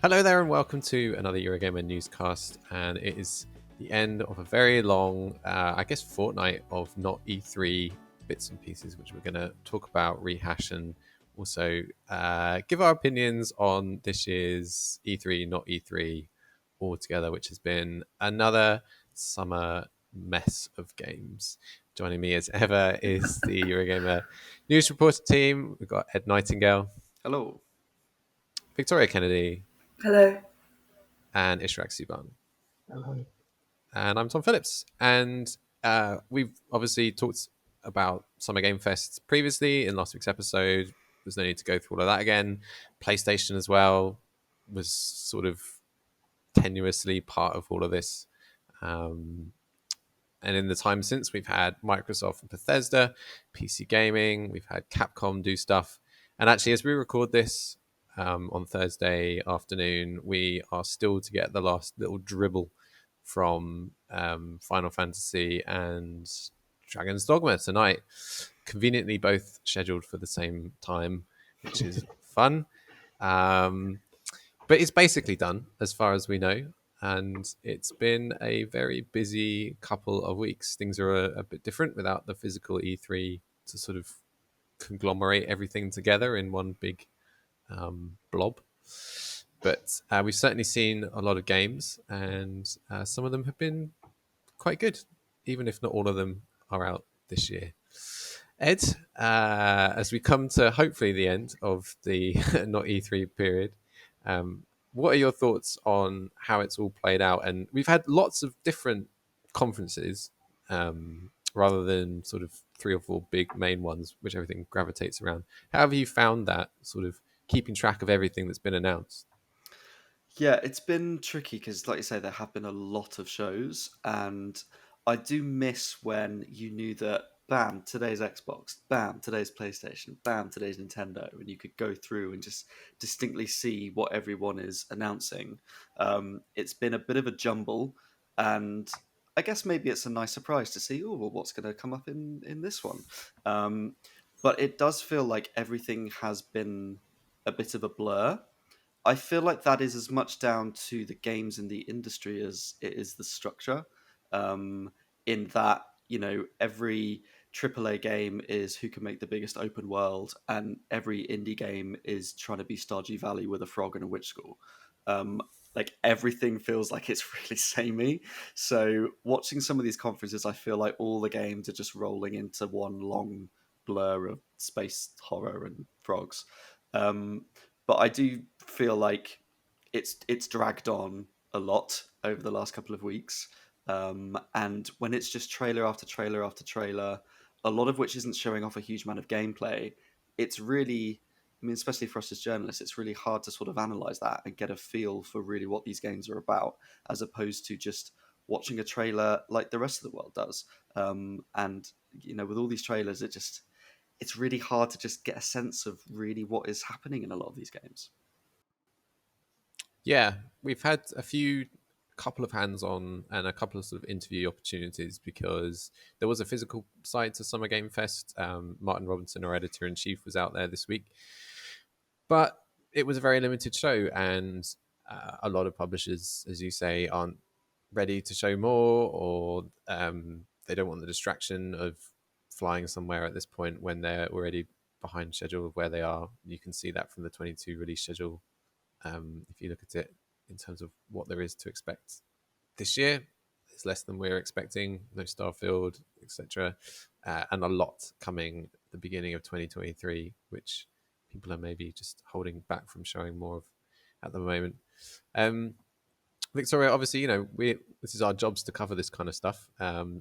Hello there and welcome to another Eurogamer Newscast, and it is the end of a very long, fortnight of not E3 bits and pieces, which we're going to talk about, rehash, and also give our opinions on this year's E3, not E3 altogether, which has been another summer mess of games. Joining me as ever is the Eurogamer News Reporter team. We've got Ed Nightingale. Hello. Victoria Kennedy. Hello. And Ishraq Subhan. Hello. And I'm Tom Phillips. And we've obviously talked about Summer Game Fest previously in last week's episode. There's no need to go through all of that again. PlayStation as well was sort of tenuously part of all of this. And in the time since, we've had Microsoft and Bethesda, PC Gaming, we've had Capcom do stuff. And actually, as we record this on Thursday afternoon, we are still to get the last little dribble from Final Fantasy and Dragon's Dogma tonight. Conveniently both scheduled for the same time, which is fun. But it's basically done as far as we know. And it's been a very busy couple of weeks. Things are a bit different without the physical E3 to sort of conglomerate everything together in one big blob. But we've certainly seen a lot of games, and some of them have been quite good, even if not all of them are out this year. Ed, as we come to hopefully the end of the not E3 period, what are your thoughts on how it's all played out? And we've had lots of different conferences rather than sort of 3 or 4 big main ones, which everything gravitates around. How have you found that sort of keeping track of everything that's been announced? Yeah, it's been tricky because, like you say, there have been a lot of shows, and I do miss when you knew that, bam, today's Xbox, bam, today's PlayStation, bam, today's Nintendo, and you could go through and just distinctly see what everyone is announcing. It's been a bit of a jumble, and I guess maybe it's a nice surprise to see, oh, well, what's going to come up in this one. But it does feel like everything has been a bit of a blur. I feel like that is as much down to the games in the industry as it is the structure. In that, every AAA game is who can make the biggest open world, and every indie game is trying to be Stardew Valley with a frog and a witch school. Like everything feels like it's really samey. So watching some of these conferences, I feel like all the games are just rolling into one long blur of space horror and frogs. But I do feel like it's dragged on a lot over the last couple of weeks. And when it's just trailer after trailer after trailer, a lot of which isn't showing off a huge amount of gameplay, it's really, I mean, especially for us as journalists, it's really hard to sort of analyze that and get a feel for really what these games are about, as opposed to just watching a trailer like the rest of the world does. And, with all these trailers, it's really hard to just get a sense of really what is happening in a lot of these games. Yeah, we've had a couple of hands-on and a couple of sort of interview opportunities because there was a physical side to Summer Game Fest. Martin Robinson, our editor-in-chief, was out there this week. But it was a very limited show, and a lot of publishers, as you say, aren't ready to show more, or they don't want the distraction of flying somewhere at this point when they're already behind schedule of where they are. You can see that from the 22 release schedule. If you look at it in terms of what there is to expect this year, it's less than we're expecting. No Starfield, etc., and a lot coming at the beginning of 2023, which people are maybe just holding back from showing more of at the moment. Victoria, obviously, this is our jobs to cover this kind of stuff.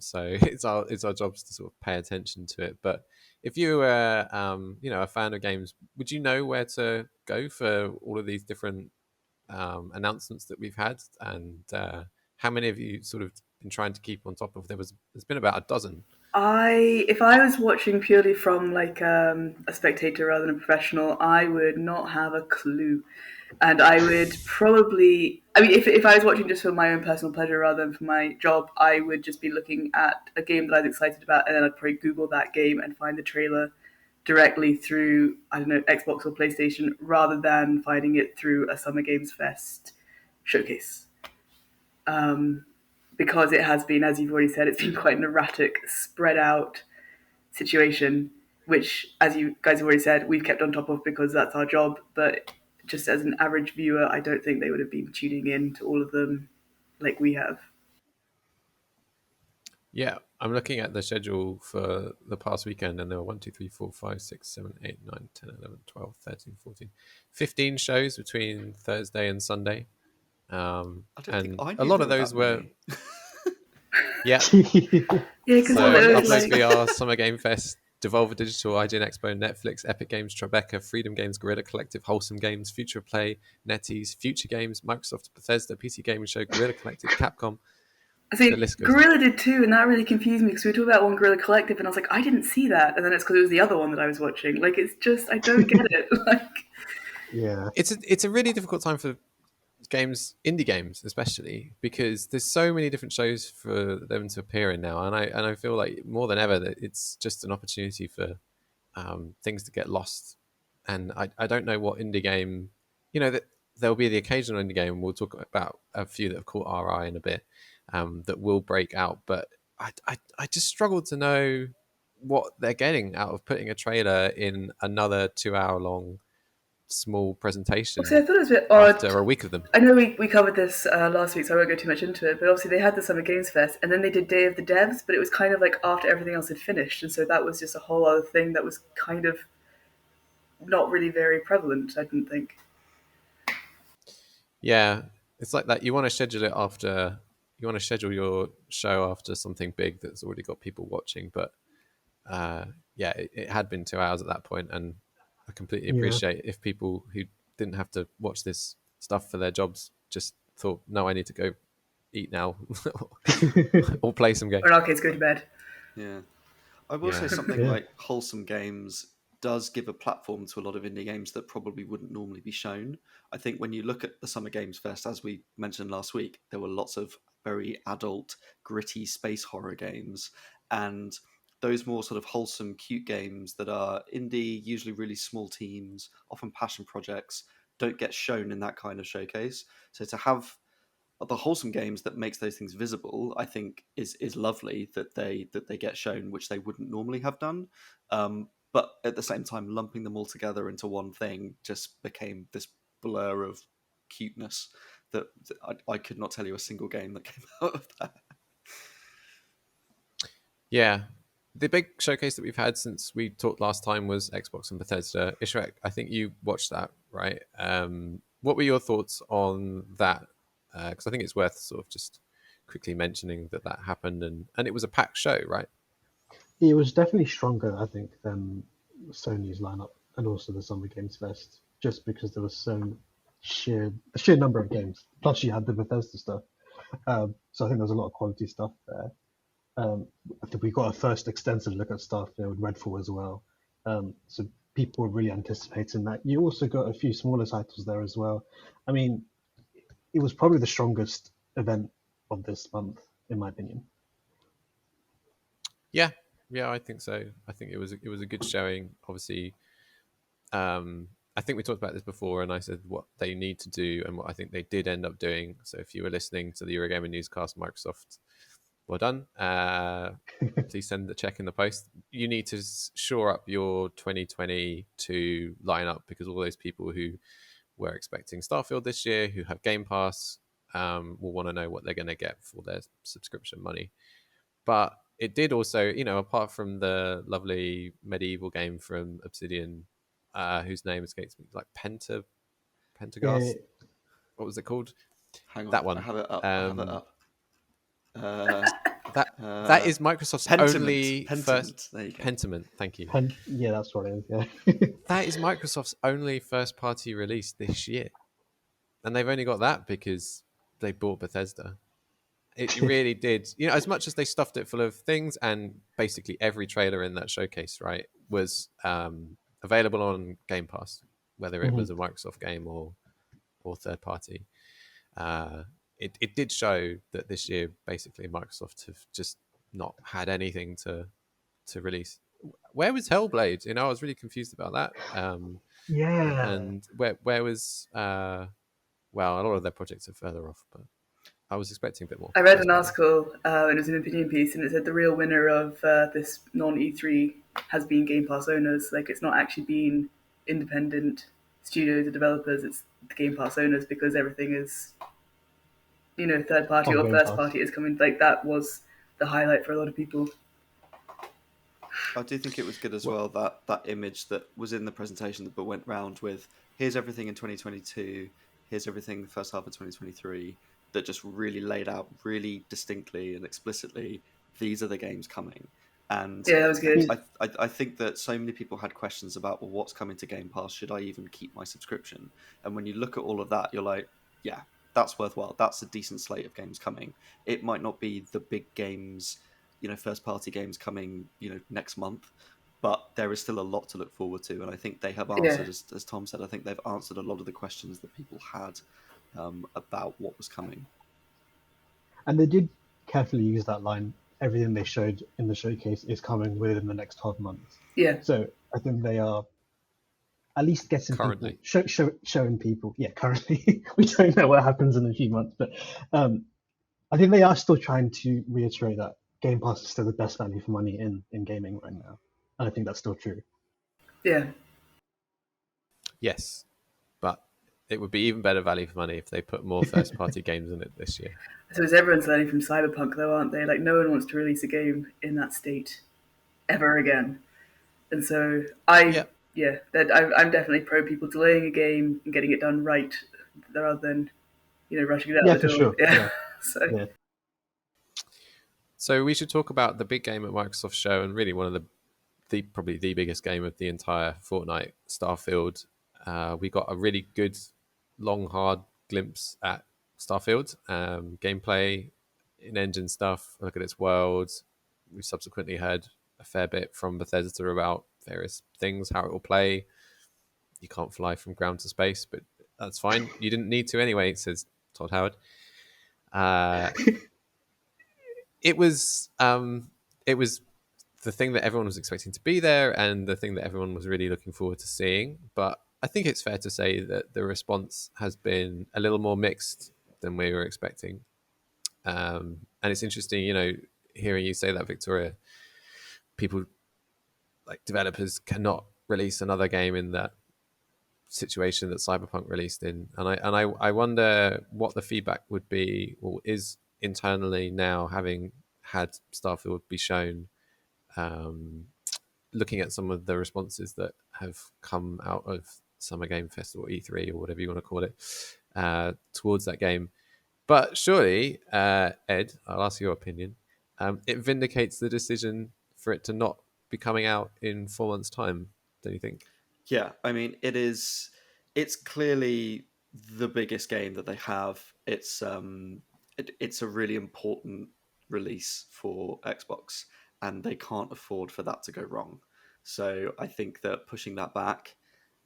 So it's our jobs to sort of pay attention to it. But if you were, a fan of games, would you know where to go for all of these different announcements that we've had? And how many of you sort of been trying to keep on top of? There's been about a dozen. If I was watching purely from like a spectator rather than a professional, I would not have a clue. And I would probably, if I was watching just for my own personal pleasure rather than for my job, I would just be looking at a game that I was excited about, and then I'd probably Google that game and find the trailer directly through, I don't know, Xbox or PlayStation, rather than finding it through a Summer Games Fest showcase. Because it has been, as you've already said, it's been quite an erratic, spread out situation, which, as you guys have already said, we've kept on top of because that's our job. But just as an average viewer, I don't think they would have been tuning in to all of them like we have. Yeah, I'm looking at the schedule for the past weekend, and there were 1, 2, 3, 4, 5, 6, 7, 8, 9, 10, 11, 12, 13, 14, 15 shows between Thursday and Sunday. I don't think And I a knew lot there of were those that were, many. yeah. Yeah, because So it was Uploads like, VR, Summer Game Fest, Devolver Digital, IGN Expo, Netflix, Epic Games, Tribeca, Freedom Games, Guerrilla Collective, Wholesome Games, Future Play, NetEase, Future Games, Microsoft, Bethesda, PC Gaming Show, Guerrilla Collective, Capcom. I The see, list goes on. Gorilla did too, and that really confused me because we were talking about one Gorilla Collective, and I was like, I didn't see that, and then it's because it was the other one that I was watching. Like, it's just, I don't get it. Like, Yeah. It's a really difficult time for games, indie games especially, because there's so many different shows for them to appear in now, and I feel like more than ever that it's just an opportunity for things to get lost. And I don't know what indie game, that there'll be the occasional indie game. We'll talk about a few that have caught our eye in a bit, that will break out, but I just struggle to know what they're getting out of putting a trailer in another 2 hour long small obviously, I presentation thought it was a bit after odd. a week of them. I know we covered this last week, so I won't go too much into it. But obviously, they had the Summer Games Fest, and then they did Day of the Devs, but it was kind of like after everything else had finished, and so that was just a whole other thing that was kind of not really very prevalent. I didn't think. Yeah, it's like that. You want to schedule your show after something big that's already got people watching. But yeah, it had been 2 hours at that point, and I completely Yeah. appreciate if people who didn't have to watch this stuff for their jobs just thought, no, I need to go eat now or play some Or games. in our case, go to bed. Yeah. I will say Yeah. something Yeah. like Wholesome Games does give a platform to a lot of indie games that probably wouldn't normally be shown. I think when you look at the Summer Games Fest, as we mentioned last week, there were lots of very adult, gritty space horror games. And those more sort of wholesome, cute games that are indie, usually really small teams, often passion projects, don't get shown in that kind of showcase. So to have the wholesome games that makes those things visible, I think is lovely that they get shown, which they wouldn't normally have done. But at the same time, lumping them all together into one thing just became this blur of cuteness that I could not tell you a single game that came out of that. Yeah. The big showcase that we've had since we talked last time was Xbox and Bethesda. Ishrek, I think you watched that, right? What were your thoughts on that? Because I think it's worth sort of just quickly mentioning that happened, and it was a packed show, right? It was definitely stronger, I think, than Sony's lineup and also the Summer Games Fest, just because there was a sheer number of games. Plus, you had the Bethesda stuff, so I think there was a lot of quality stuff there. I think we got a first extensive look at Starfield, Redfall as well. So people were really anticipating that. You also got a few smaller titles there as well. I mean, it was probably the strongest event of this month, in my opinion. Yeah, yeah, I think so. I think it was a good showing. Obviously, I think we talked about this before, and I said what they need to do and what I think they did end up doing. So if you were listening to the Eurogamer Newscast, Microsoft, well done. Please send the check in the post. You need to shore up your 2022 lineup, because all those people who were expecting Starfield this year, who have Game Pass, will want to know what they're going to get for their subscription money. But it did also, apart from the lovely medieval game from Obsidian, whose name escapes me, like Yeah, Pentagast. What was it called? Hang on, That one. I have it up. I have it Um, up. Uh, that is Microsoft's Pentiment. only first Pentiment. There you go. Pentiment. Thank you. yeah, that's what it is. Yeah. That is Microsoft's only first party release this year, and they've only got that because they bought Bethesda. It really did. As much as they stuffed it full of things, and basically every trailer in that showcase, right, was available on Game Pass, whether it Mhm. was a Microsoft game or third party. It did show that this year, basically, Microsoft have just not had anything to release. where was Hellblade? I was really confused about that. Yeah. And where was well, a lot of their projects are further off, but I was expecting a bit more. I read an article, and it was an opinion piece, and it said the real winner of this non-E3 has been Game Pass owners. Like, it's not actually been independent studios or developers, it's the Game Pass owners, because everything is, third party On or Game first Pass. party is coming. Like, that was the highlight for a lot of people. I do think it was good as well, that image that was in the presentation but went round with, here's everything in 2022, here's everything the first half of 2023, that just really laid out really distinctly and explicitly, these are the games coming. And Yeah, that was good. I think that so many people had questions about, well, what's coming to Game Pass? Should I even keep my subscription? And when you look at all of that, you're like, yeah, that's worthwhile. That's a decent slate of games coming. It might not be the big games, first party games coming, next month, but there is still a lot to look forward to. And I think they have answered, as Tom said, I think they've answered a lot of the questions that people had about what was coming. And they did carefully use that line. Everything they showed in the showcase is coming within the next 12 months. Yeah. So I think they are at least getting currently people, showing people. Yeah, currently. We don't know what happens in a few months, but I think they are still trying to reiterate that Game Pass is still the best value for money in gaming right now. And I think that's still true. Yeah. Yes, but it would be even better value for money if they put more first-party games in it this year. So everyone's learning from Cyberpunk, though, aren't they? Like, no one wants to release a game in that state ever again. And so I'm definitely pro people delaying a game and getting it done right, rather than rushing it out the door. Sure. Yeah. So we should talk about the big game at Microsoft show, and really one of the probably the biggest game of the entire fortnight, Starfield. We got a really good, long, hard glimpse at Starfield gameplay, in-engine stuff. Look at its world. We subsequently heard a fair bit from Bethesda about various things, how it will play. You can't fly from ground to space, but that's fine. You didn't need to anyway, says Todd Howard. It was the thing that everyone was expecting to be there, and the thing that everyone was really looking forward to seeing. But I think it's fair to say that the response has been a little more mixed than we were expecting. And it's interesting, hearing you say that, Victoria. People, like developers, cannot release another game in that situation that Cyberpunk released in, and I wonder what the feedback would be, or is internally now, having had Starfield be shown. Looking at some of the responses that have come out of Summer Game Fest or E3 or whatever you want to call it towards that game. But surely, Ed, I'll ask your opinion. It vindicates the decision for it to not be coming out in 4 months' time, don't you think? Yeah, I mean, it's clearly the biggest game that they have. It's a really important release for Xbox, and they can't afford for that to go wrong. So I think that pushing that back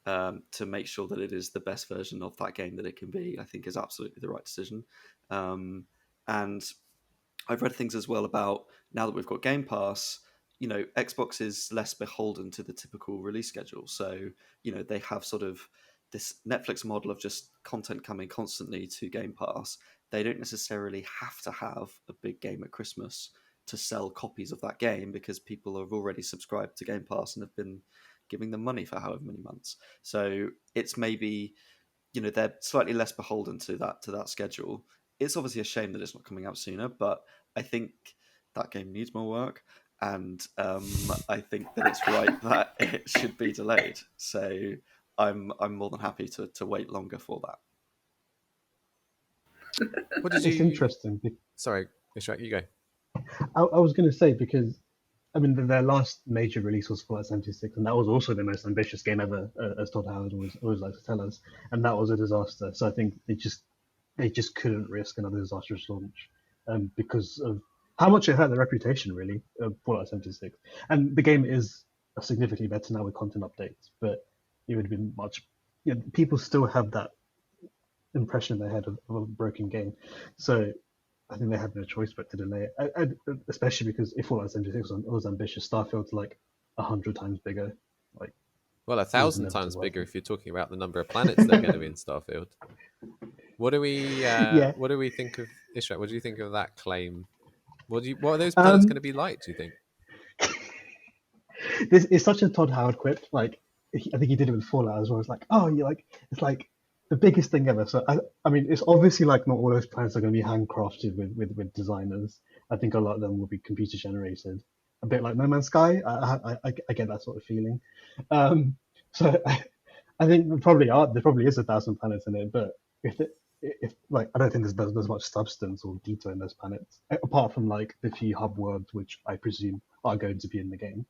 to make sure that it is the best version of that game that it can be, I think is absolutely the right decision. And I've read things as well about, now that we've got Game Pass, Xbox is less beholden to the typical release schedule. So, they have sort of this Netflix model of just content coming constantly to Game Pass. They don't necessarily have to have a big game at Christmas to sell copies of that game, because people have already subscribed to Game Pass and have been giving them money for however many months. So it's maybe, they're slightly less beholden to that schedule. It's obviously a shame that it's not coming out sooner, but I think that game needs more work, and I think that it's right that it should be delayed. So I'm more than happy to wait longer for that. What did It's interesting. Sorry, Ishrak, you go. I was going to say, because I mean, their last major release was Fallout 76, and that was also the most ambitious game ever, as Todd Howard always likes to tell us, and that was a disaster. So I think they just couldn't risk another disastrous launch because of how much it hurt their reputation, really, of Fallout 76. And the game is significantly better now with content updates, but it would have been much. People still have that impression in their head of a broken game. So I think they had no choice but to delay it, especially because if Fallout 76 was ambitious, Starfield's like 100 times bigger. Like, Well, it was 1,000 never times worth bigger it. if you're talking about the number of planets that are going to be in Starfield. What do we Yeah. what do we think of Ishrak? What do you think of that claim? What are those planets going Um, to be like? Do you think? this is such a Todd Howard quip. Like, I think he did it with Fallout as well. It's like, oh, you like, it's like the biggest thing ever. So I mean, it's obviously like not all those planets are going to be handcrafted with designers. I think a lot of them will be computer generated, a bit like No Man's Sky. I get that sort of feeling. So I think there probably is 1,000 planets in it, but if like I don't think there's much substance or detail in those planets apart from like the few hub worlds which I presume are going to be in the game.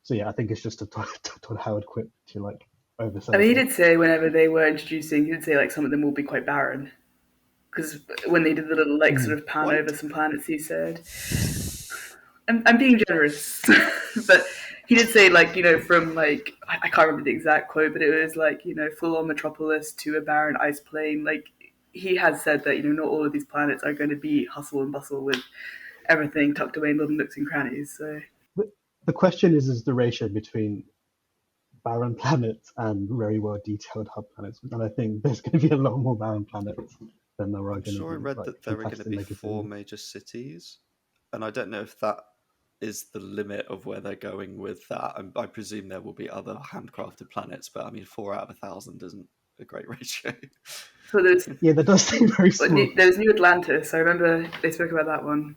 So yeah, I think it's just a Todd Howard quip to like I oversell mean, he things. did say whenever they were introducing, he did say like some of them will be quite barren. Because when they did the little like sort of pan What? over some planets, he said, I'm being generous, but he did say like from like I can't remember the exact quote, but it was like full on metropolis to a barren ice plain. Like he has said that not all of these planets are going to be hustle and bustle with everything tucked away in little nooks and crannies. So The question is the ratio between barren planets and very well detailed hub planets, and I think there's going to be a lot more barren planets than there are I'm going to sure I be read like that there are going to fantastic be mega 4 cities. major cities, and I don't know if that is the limit of where they're going with that. I presume there will be other handcrafted planets, but I mean, 4 out of 1,000 isn't a great ratio. so there's Yeah, that does seem very small. there's New Atlantis. I remember they spoke about that one.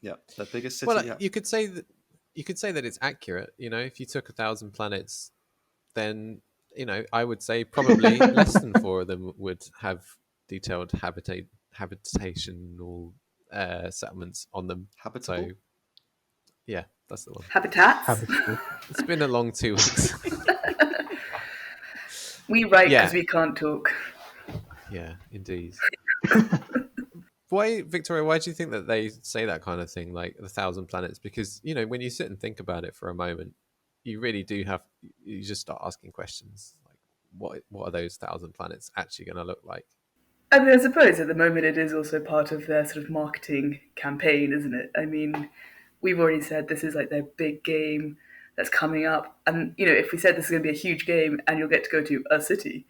Yeah, the biggest Well, city. Yeah, you could say that it's accurate. If you took 1,000 planets, then I would say probably less than four of them would have detailed habitational settlements on them. So habitable. yeah, that's the one. Habitats. Habitable. It's been a long 2 weeks. We write because Yeah, we can't talk. yeah, indeed. Why, Victoria? Why do you think that they say that kind of thing, like 1,000 planets? Because when you sit and think about it for a moment, you really do have. You just start asking questions like, what are those 1,000 planets actually going to look like? I mean, I suppose at the moment it is also part of their sort of marketing campaign, isn't it? I mean, we've already said this is like their big game that's coming up, and if we said this is going to be a huge game and you'll get to go to a city,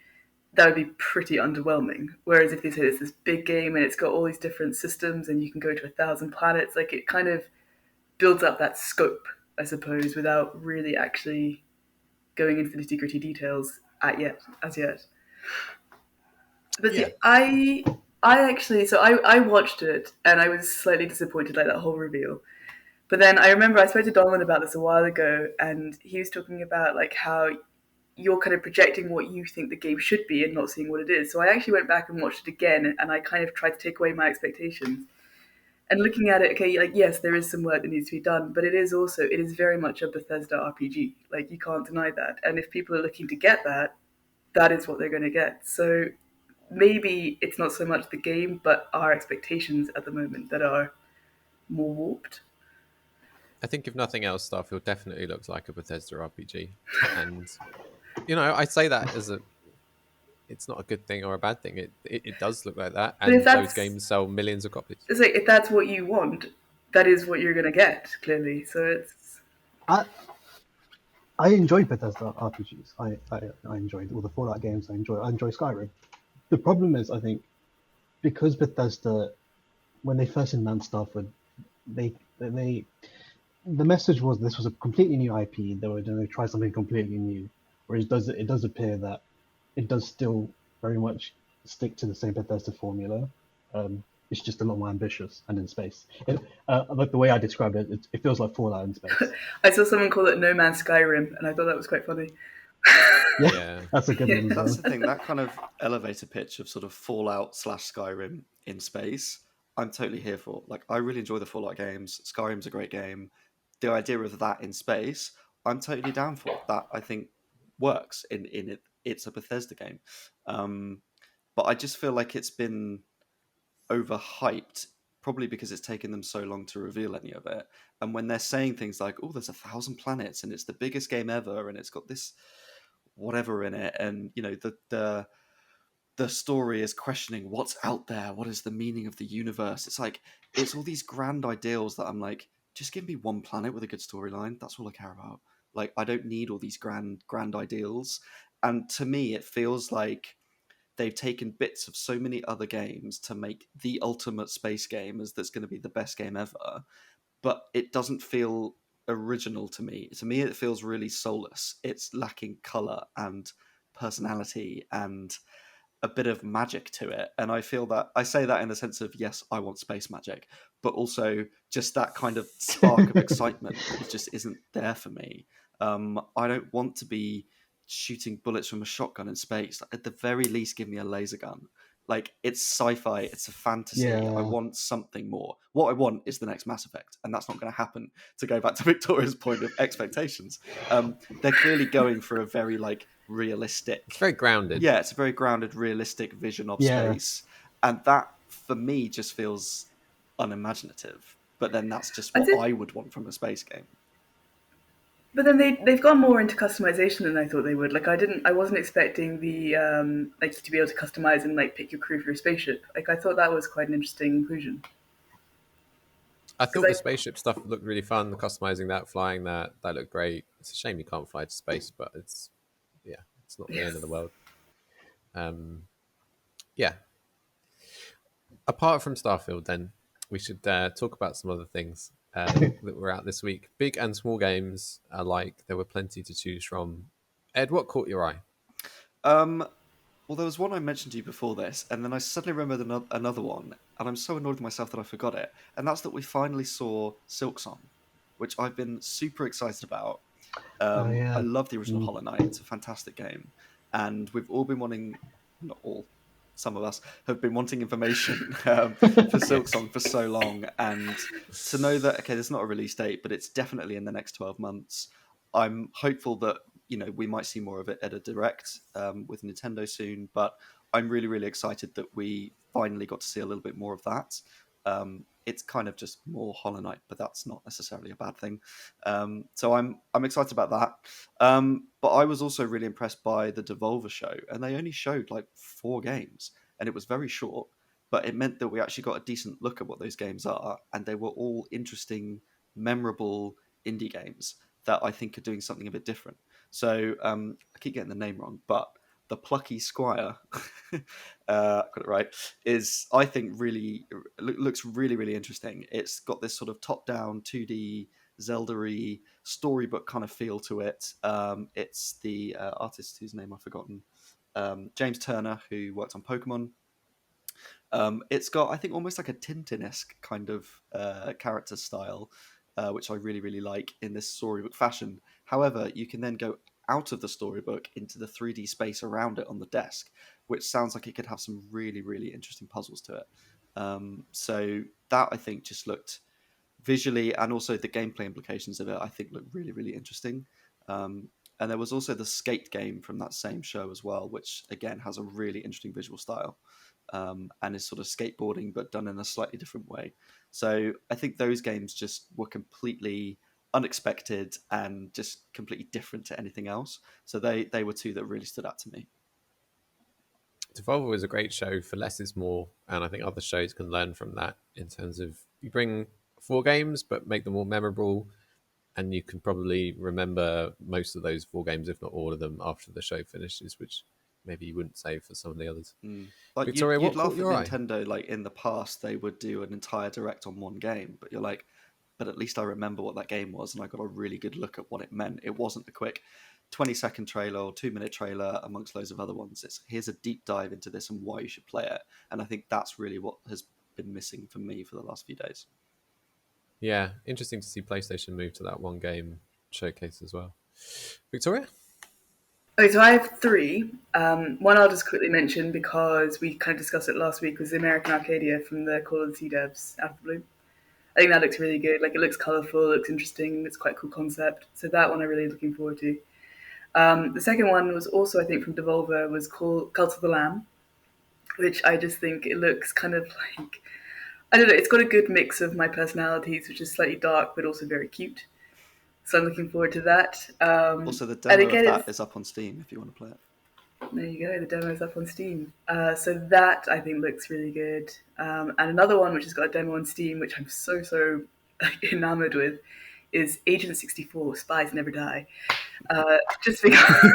that would be pretty underwhelming. Whereas if they say it's this big game and it's got all these different systems and you can go to 1,000 planets, like it kind of builds up that scope, I suppose, without really actually going into the nitty gritty details as yet. But see, Yeah, I actually, so I watched it and I was slightly disappointed, like that whole reveal. But then I remember I spoke to Dolan about this a while ago, and he was talking about like how you're kind of projecting what you think the game should be and not seeing what it is. So I actually went back and watched it again, and I kind of tried to take away my expectations. And looking at it, okay, like yes, there is some work that needs to be done, but it is very much a Bethesda RPG. Like you can't deny that. And if people are looking to get that, that is what they're going to get. So maybe it's not so much the game, but our expectations at the moment that are more warped. I think if nothing else, Starfield definitely looks like a Bethesda RPG, and I say that as a it's not a good thing or a bad thing. It does look like that, But if and those that's games sell millions of copies. it's like if that's what you want, that is what you're going to get clearly. So it's I I enjoyed Bethesda RPGs. I enjoyed all the Fallout games. I enjoy Skyrim. The problem is, I think, because Bethesda, when they first announced Starfield, they the message was this was a completely new IP. They were going to try something completely new. Whereas it does appear that it does still very much stick to the same Bethesda formula. It's just a lot more ambitious and in space. Like the way I described it, it feels like Fallout in space. I saw someone call it No Man's Skyrim, and I thought that was quite funny. Yeah, Yeah, that's a good Yeah. one as That's well. the thing. That kind of elevator pitch of sort of Fallout slash Skyrim in space, I'm totally here for. Like, I really enjoy the Fallout games. Skyrim's a great game. The idea of that in space, I'm totally down for. That I think works in it. It's a Bethesda game, but I just feel like it's been overhyped. Probably because it's taken them so long to reveal any of it. And when they're saying things like, "Oh, there's 1,000 planets and it's the biggest game ever and it's got this whatever in it," and the story is questioning what's out there, what is the meaning of the universe. It's like it's all these grand ideals that I'm like, just give me one planet with a good storyline. That's all I care about. Like, I don't need all these grand ideals. And to me, it feels like they've taken bits of so many other games to make the ultimate space game as that's going to be the best game ever, but it doesn't feel original to me. To me, it feels really soulless. It's lacking color and personality and a bit of magic to it. And I feel that I say that in the sense of, yes, I want space magic, but also just that kind of spark of excitement it just isn't there for me. I don't want to be shooting bullets from a shotgun in space. At the very least, give me a laser gun. Like, it's sci-fi, it's a fantasy. Yeah. I want something more. What I want is the next Mass Effect, and that's not going to happen. To go back to Victoria's point of expectations, they're clearly going for a very like realistic. It's very grounded. Yeah, it's a very grounded, realistic vision of Yeah. space, and that for me just feels unimaginative. But then that's just I what did, I would want from a space game. but then they've gone more into customization than I thought they would. Like I wasn't expecting the like to be able to customize and like pick your crew for your spaceship. Like I thought that was quite an interesting inclusion. I Because thought the spaceship stuff looked really fun. Customizing that, flying that looked great. It's a shame you can't fly to space, but it's not the end of the world. Yeah. Apart from Starfield, then we should talk about some other things that were out this week. Big and small games alike. There were plenty to choose from. Ed, what caught your eye? Well, there was one I mentioned to you before this, and then I suddenly remembered another one, and I'm so annoyed with myself that I forgot it. And that's that we finally saw Silksong, which I've been super excited about. Oh I yeah. love the original Hollow Knight. It's a fantastic game, and we've all been wanting, not all, some of us have been wanting information for Silksong for so long, and to know that okay, there's not a release date, but it's definitely in the next 12 months. I'm hopeful that we might see more of it at a direct with Nintendo soon, but I'm really really excited that we finally got to see a little bit more of that. It's kind of just more Hollow Knight, but that's not necessarily a bad thing. So I'm excited about that. But I was also really impressed by the Devolver show, and they only showed like 4 games, and it was very short. But it meant that we actually got a decent look at what those games are, and they were all interesting, memorable indie games that I think are doing something a bit different. So I keep getting the name wrong, but the Plucky Squire, got it right, is I think really looks really really interesting. It's got this sort of top-down 2D Zelda-y storybook kind of feel to it. It's the artist whose name I've forgotten, James Turner, who worked on Pokemon. It's got, I think, almost like a Tintin-esque kind of character style, which I really, really like in this storybook fashion. However, you can then go out of the storybook into the 3D space around it on the desk, which sounds like it could have some really, really interesting puzzles to it. So that, I think, just looked visually, and also the gameplay implications of it, I think look really, really interesting. And there was also the skate game from that same show as well, which again has a really interesting visual style. And is sort of skateboarding but done in a slightly different way. So I think those games just were completely unexpected and just completely different to anything else. So they were 2 that really stood out to me. Devolver was a great show for less is more, and I think other shows can learn from that in terms of you bring 4 games but make them more memorable, and you can probably remember most of those 4 games, if not all of them, after the show finishes, which maybe you wouldn't say for some of the others. Like Victoria, you'd what laugh caught at your eye? Nintendo, like in the past they would do an entire direct on one game, but you're like, but at least I remember what that game was, and I got a really good look at what it meant. It wasn't a quick 20-second trailer or 2-minute trailer amongst loads of other ones. It's here's a deep dive into this and why you should play it. And I think that's really what has been missing for me for the last few days. Yeah, interesting to see PlayStation move to that one game showcase as well. Victoria? Okay, so I have 3. One I'll just quickly mention because we kind of discussed it last week was the American Arcadia from the Call of the Sea devs out of the blue. I think that looks really good. Like it looks colourful, it looks interesting, it's quite a cool concept. So that one I'm really looking forward to. The second one was also, I think, from Devolver, was called Cult of the Lamb, which I just think it looks kind of like, I don't know, it's got a good mix of my personalities, which is slightly dark but also very cute. So I'm looking forward to that. Also, the And demo again, of that is up on Steam if you want to play it. there you go, the demo's up on Steam. So that I think looks really good. And another one which has got a demo on Steam, which I'm so enamored with is Agent 64: Spies Never Die. Just because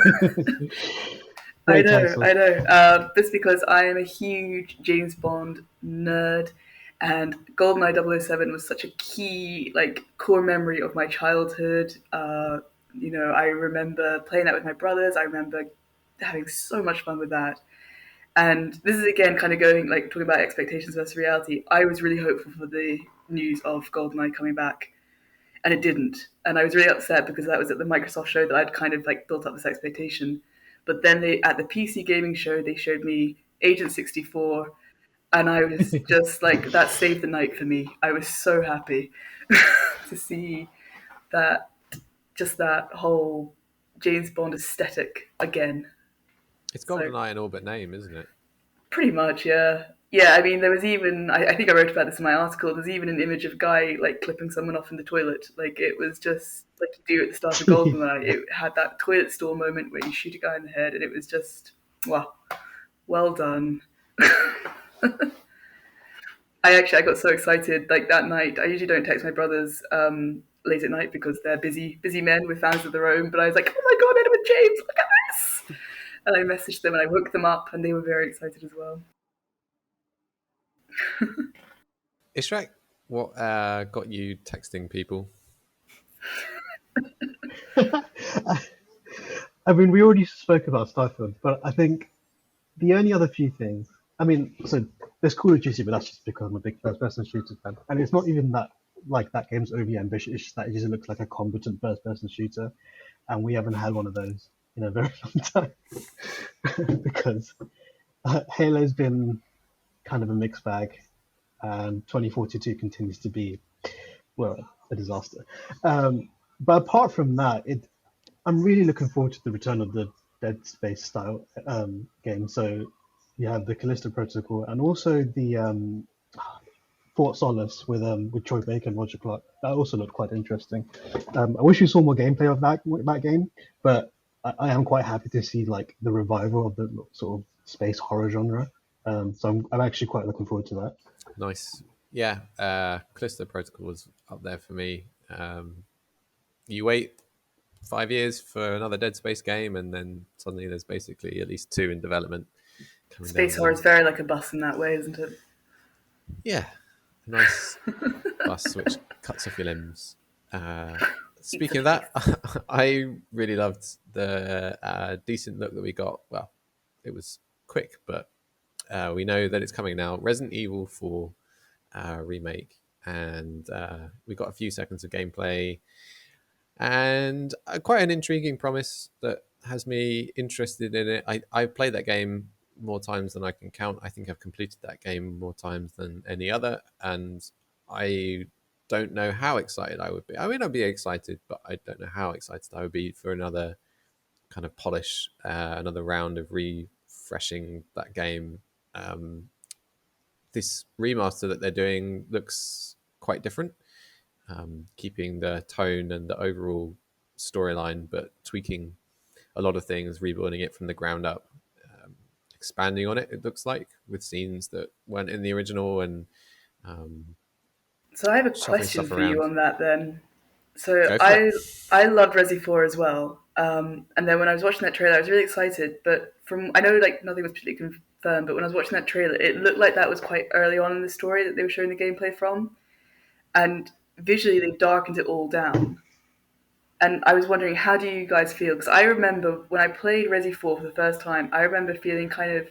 Great title. I know. Just because I am a huge James Bond nerd, and GoldenEye 007 was such a key, like, core memory of my childhood. I remember playing that with my brothers. I remember having so much fun with that. And this is again kind of going, like, talking about expectations versus reality. I was really hopeful for the news of GoldenEye coming back, and it didn't. And I was really upset because that was at the Microsoft show that I'd kind of like built up this expectation. But then at the PC gaming show, they showed me Agent 64, and I was just like, that saved the night for me. I was so happy to see that, just that whole James Bond aesthetic again. It's So GoldenEye in all but name, isn't it? pretty much, yeah. Yeah, I mean, there was even, I think I wrote about this in my article, there's even an image of a guy, like, clipping someone off in the toilet. Like, it was just like you do at the start of GoldenEye. It had that toilet stall moment where you shoot a guy in the head, and it was just, wow, well done. I got so excited, like, that night. I usually don't text my brothers late at night because they're busy men with fans of their own, but I was like, oh my god, Edward James, look at this! And I messaged them and I woke them up, and they were very excited as well. Ishrak, what got you texting people? I mean, we already spoke about Starfield, but I think the only other few things. I mean, so there's Call of Duty, but that's just because I'm a big first-person shooter fan, and it's not even that like that game's overly ambitious. It's just that it just looks like a competent first-person shooter, and we haven't had one of those in a very long time because Halo's been kind of a mixed bag, and 2042 continues to be, well, a disaster. But apart from that, I'm really looking forward to the return of the Dead Space style game. So you have the Callisto Protocol and also the Fort Solace with Troy Baker and Roger Clark. That also looked quite interesting. I wish we saw more gameplay of that game, but I am quite happy to see like the revival of the sort of space horror genre. So I'm actually quite looking forward to that. Nice. Yeah, Callisto Protocol was up there for me. You wait 5 years for another Dead Space game, and then suddenly there's basically at least two in development coming down Space the horror line. is very like a bus in that way, isn't it? Yeah, a nice bus which cuts off your limbs. Speaking of that, I really loved the decent look that we got. Well, it was quick, but we know that it's coming now. Resident Evil 4 remake, and we got a few seconds of gameplay, and quite an intriguing promise that has me interested in it. I've played that game more times than I can count. I think I've completed that game more times than any other, and I don't know how excited I would be. I mean, I'd be excited, but I don't know how excited I would be for another kind of polish, another round of refreshing that game. This remaster that they're doing looks quite different, keeping the tone and the overall storyline, but tweaking a lot of things, rebuilding it from the ground up, expanding on it. It looks like with scenes that weren't in the original, and So I have a shuffling question stuff for you around. on that then. So Go for it. I loved Resi 4 as well. And then when I was watching that trailer, I was really excited. But from I know like nothing was particularly confirmed, but when I was watching that trailer, it looked like that was quite early on in the story that they were showing the gameplay from, and visually they darkened it all down. And I was wondering, how do you guys feel? Because I remember when I played Resi 4 for the first time, I remember feeling kind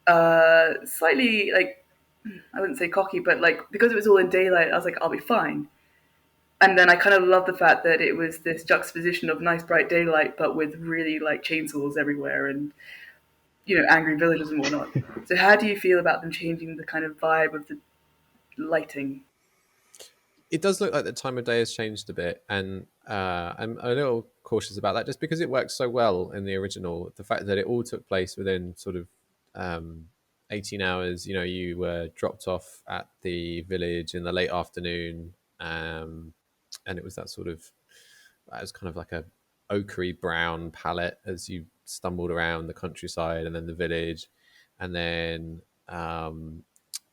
of slightly like, I wouldn't say cocky, but like because it was all in daylight, I was like, I'll be fine. And then I kind of love the fact that it was this juxtaposition of nice bright daylight, but with really like chainsaws everywhere and angry villagers and whatnot. So how do you feel about them changing the kind of vibe of the lighting? It does look like the time of day has changed a bit, and I'm a little cautious about that just because it works so well in the original. The fact that it all took place within sort of 18 hours. You were dropped off at the village in the late afternoon, and it was that sort of, it was kind of like a ochre brown palette as you stumbled around the countryside and then the village, and then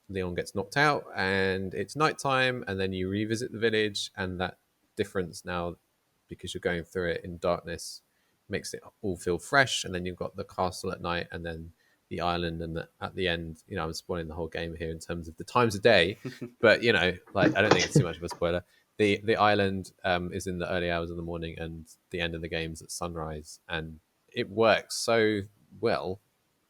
Leon gets knocked out and it's nighttime, and then you revisit the village, and that difference now, because you're going through it in darkness, makes it all feel fresh. And then you've got the castle at night, and then the island, and at the end, I'm spoiling the whole game here in terms of the times of day, but like, I don't think it's too much of a spoiler. The island is in the early hours of the morning, and the end of the game's at sunrise, and it works so well.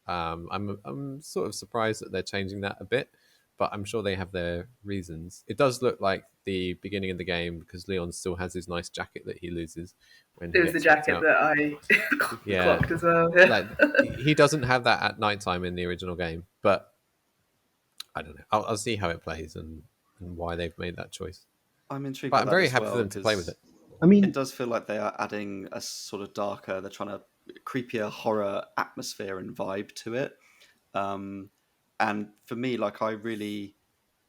I'm sort of surprised that they're changing that a bit, but I'm sure they have their reasons. It does look like the beginning of the game, because Leon still has his nice jacket that he loses when he It was the gets knocked jacket out. that I Yeah, clocked as well. Yeah. like he doesn't have that at nighttime in the original game, but I don't know. I'll see how it plays and why they've made that choice. I'm intrigued But by I'm that very as happy well, for them to play with it. I mean, it does feel like they are adding a sort of darker, they're trying to creepier horror atmosphere and vibe to it. And for me, like, I really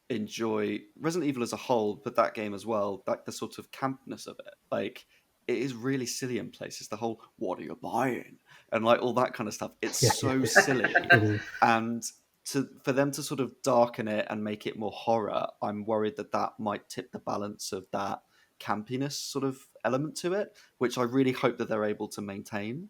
enjoy Resident Evil as a whole, but that game as well, like the sort of campness of it. Like, it is really silly in places. The whole "what are you buying?" and like all that kind of stuff. It's Yeah, so yeah. silly, it is. and for them to sort of darken it and make it more horror, I'm worried that that might tip the balance of that campiness sort of element to it, which I really hope that they're able to maintain.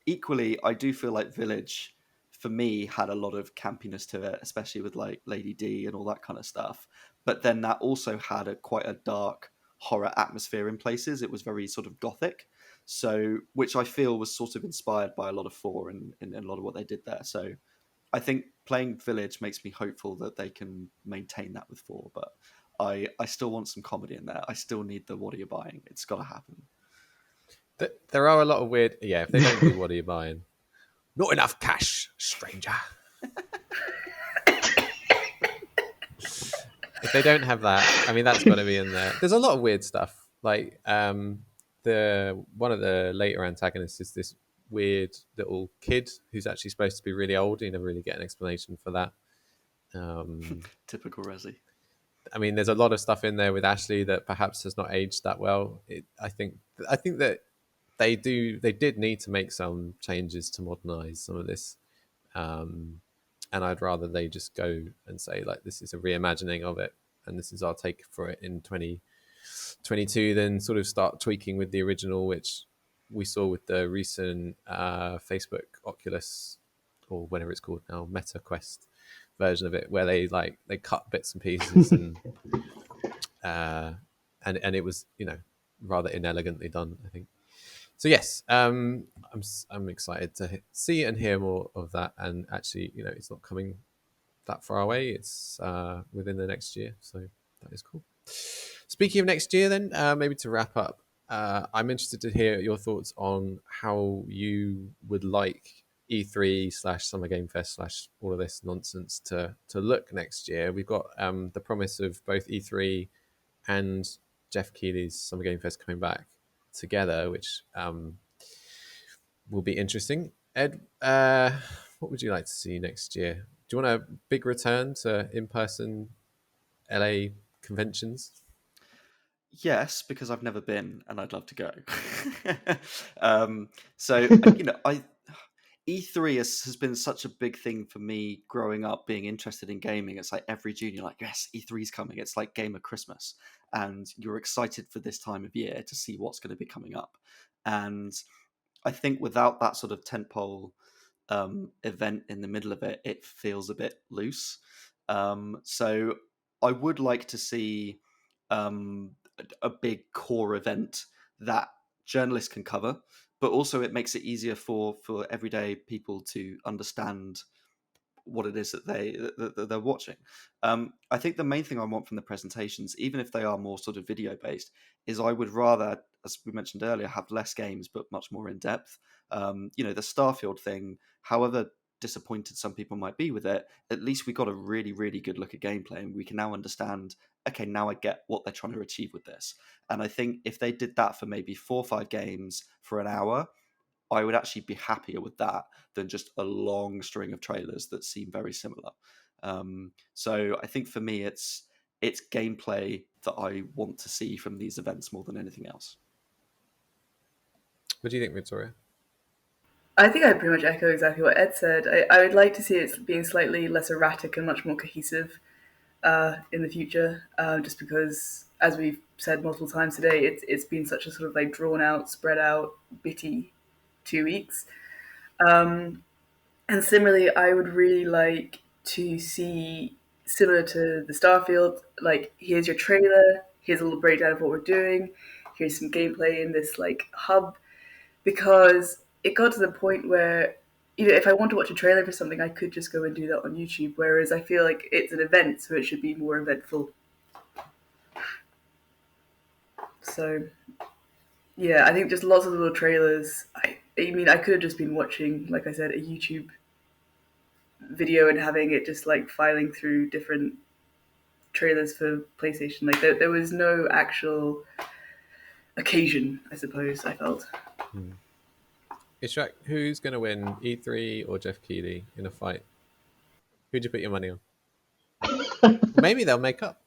Equally, I do feel like Village, for me, had a lot of campiness to it, especially with like Lady D and all that kind of stuff. But then that also had quite a dark horror atmosphere in places. It was very sort of gothic, so which I feel was sort of inspired by a lot of 4 and a lot of what they did there. So I think playing Village makes me hopeful that they can maintain that with 4. But I still want some comedy in there. I still need the "what are you buying?" It's got to happen. There are a lot of weird. Yeah, if they don't do "what are you buying?" Not enough cash, stranger. If they don't have that, I mean, that's got to be in there. There's a lot of weird stuff. Like the one of the later antagonists is this weird little kid who's actually supposed to be really old. You never really get an explanation for that. Typical Resi. I mean, there's a lot of stuff in there with Ashley that perhaps has not aged that well. I think that they did need to make some changes to modernize some of this. And I'd rather they just go and say, like, this is a reimagining of it, and this is our take for it in 2022, than sort of start tweaking with the original, which we saw with the recent Facebook Oculus, or whatever it's called now, Meta Quest version of it, where they cut bits and pieces and and it was rather inelegantly done, I think. So yes, I'm excited to see and hear more of that. And actually, it's not coming that far away. It's within the next year, so that is cool. Speaking of next year, then maybe to wrap up, I'm interested to hear your thoughts on how you would like E3 / Summer Game Fest / all of this nonsense to look next year. We've got the promise of both E3 and Jeff Keighley's Summer Game Fest coming back together, which will be interesting. Ed, what would you like to see next year? Do you want a big return to in-person LA conventions? Yes, because I've never been and I'd love to go. So I E3 has been such a big thing for me growing up, being interested in gaming. It's like every June you're like, yes, E3 is coming. It's like Game of Christmas, and you're excited for this time of year to see what's going to be coming up. And I think without that sort of tentpole event in the middle of it, it feels a bit loose. So I would like to see a big core event that journalists can cover, but also it makes it easier for everyday people to understand what it is that they're watching. I think the main thing I want from the presentations, even if they are more sort of video based, is I would rather, as we mentioned earlier, have less games but much more in depth. The Starfield thing, however disappointed some people might be with it, at least we got a really, really good look at gameplay, and we can now understand, okay, now I get what they're trying to achieve with this. And I think if they did that for maybe 4 or 5 games for an hour, I would actually be happier with that than just a long string of trailers that seem very similar. So I think for me, it's gameplay that I want to see from these events more than anything else. What do you think, Victoria? I think I pretty much echo exactly what Ed said. I would like to see it being slightly less erratic and much more cohesive in the future, just because, as we've said multiple times today, it's been such a sort of like drawn out, spread out, bitty 2 weeks. And similarly, I would really like to see, similar to the Starfield, like here's your trailer, here's a little breakdown of what we're doing, here's some gameplay in this like hub, because it got to the point where if I want to watch a trailer for something, I could just go and do that on YouTube. Whereas I feel like it's an event, so it should be more eventful. So yeah, I think just lots of little trailers. I mean, I could have just been watching, like I said, a YouTube video and having it just like filing through different trailers for PlayStation. Like there was no actual occasion, I suppose. I felt. Ishrak, who's going to win, E3 or Jeff Keighley in a fight? Who'd you put your money on? Maybe they'll make up.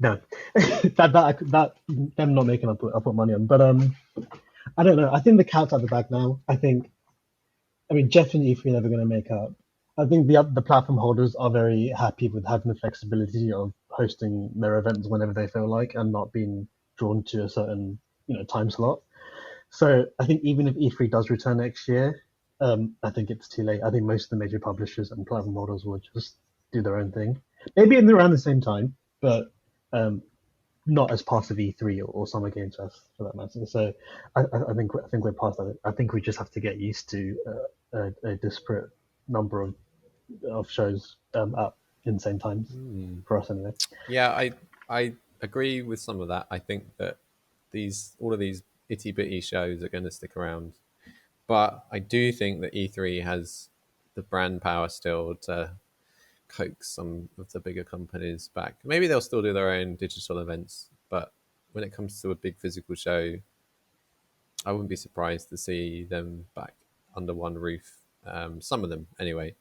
No, that them not making, I'll put money on. But I don't know. I think the cat's out the bag now. I mean, Jeff and E3 are never going to make up. I think the platform holders are very happy with having the flexibility of hosting their events whenever they feel like and not being drawn to a certain time slot. So I think even if E3 does return next year, I think it's too late. I think most of the major publishers and platform holders will just do their own thing, maybe in around the same time, but not as part of E3 or Summer Games Fest for that matter. So I think we're past that. I think we just have to get used to a disparate number of shows at insane times for us anyway. Yeah, I agree with some of that. I think that all of these itty bitty shows are going to stick around, but I do think that E3 has the brand power still to coax some of the bigger companies back. Maybe they'll still do their own digital events, but when it comes to a big physical show, I wouldn't be surprised to see them back under one roof. Some of them, anyway.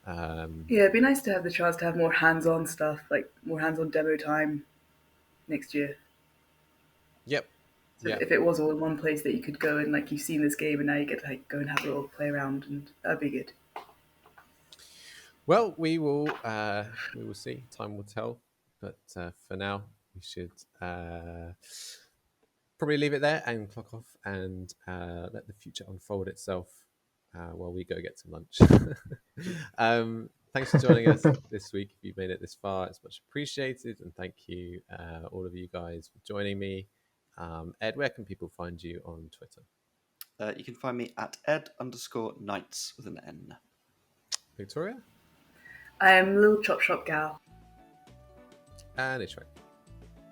Yeah, it'd be nice to have the chance to have more hands-on stuff, like more hands-on demo time next year. Yep. So Yeah. if it was all in one place that you could go and like you've seen this game and now you get to like go and have a little play around, and that'd be good. Well, we will see. Time will tell. But for now, we should probably leave it there and clock off and let the future unfold itself while we go get some lunch. Thanks for joining us this week. If you've made it this far, it's much appreciated. And thank you, all of you guys, for joining me. Ed, where can people find you on Twitter? You can find me at ed_knights with an N. Victoria? I am Little Chop Shop Gal. And Ishrak.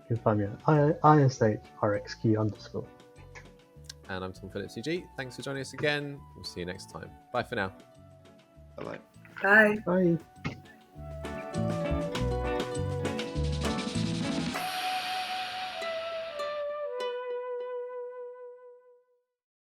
You can find me at ISHRXQ_. And I'm Tom Phillips CG. Thanks for joining us again. We'll see you next time. Bye for now. Bye-bye. Bye. Bye.